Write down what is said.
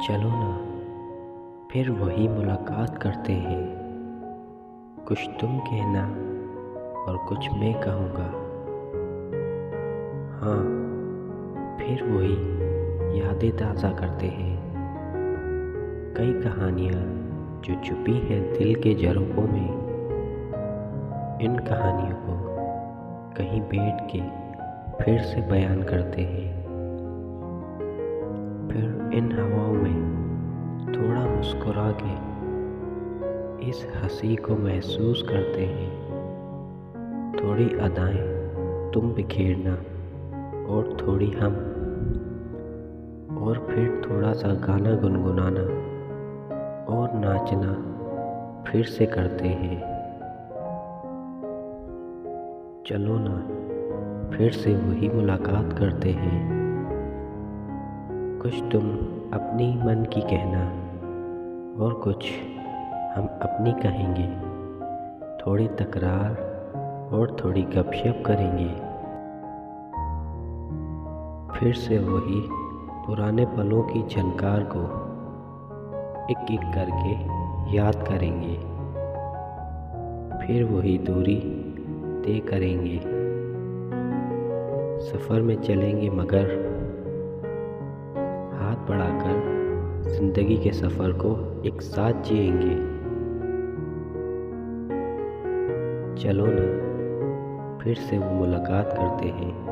चलो ना फिर वही मुलाकात करते हैं। कुछ तुम कहना और कुछ मैं कहूँगा। हाँ, फिर वही यादें ताज़ा करते हैं। कई कहानियाँ जो छुपी हैं दिल के झरोखों में। इन कहानियों को कहीं बैठ के फिर से बयान करते हैं। फिर इन हवाओं में थोड़ा मुस्कुरा के इस हंसी को महसूस करते हैं। थोड़ी अदाएं तुम बिखेरना और थोड़ी हम, और फिर थोड़ा सा गाना गुनगुनाना और नाचना फिर से करते हैं। चलो ना फिर से वही मुलाकात करते हैं। कुछ तुम अपनी मन की कहना और कुछ हम अपनी कहेंगे। थोड़ी तकरार और थोड़ी गपशप करेंगे। फिर से वही पुराने पलों की झनकार को एक एक करके याद करेंगे। फिर वही दूरी तय करेंगे। सफ़र में चलेंगे मगर हाथ बढ़ाकर ज़िंदगी के सफ़र को एक साथ जिएंगे। चलो ना फिर से वो मुलाकात करते हैं।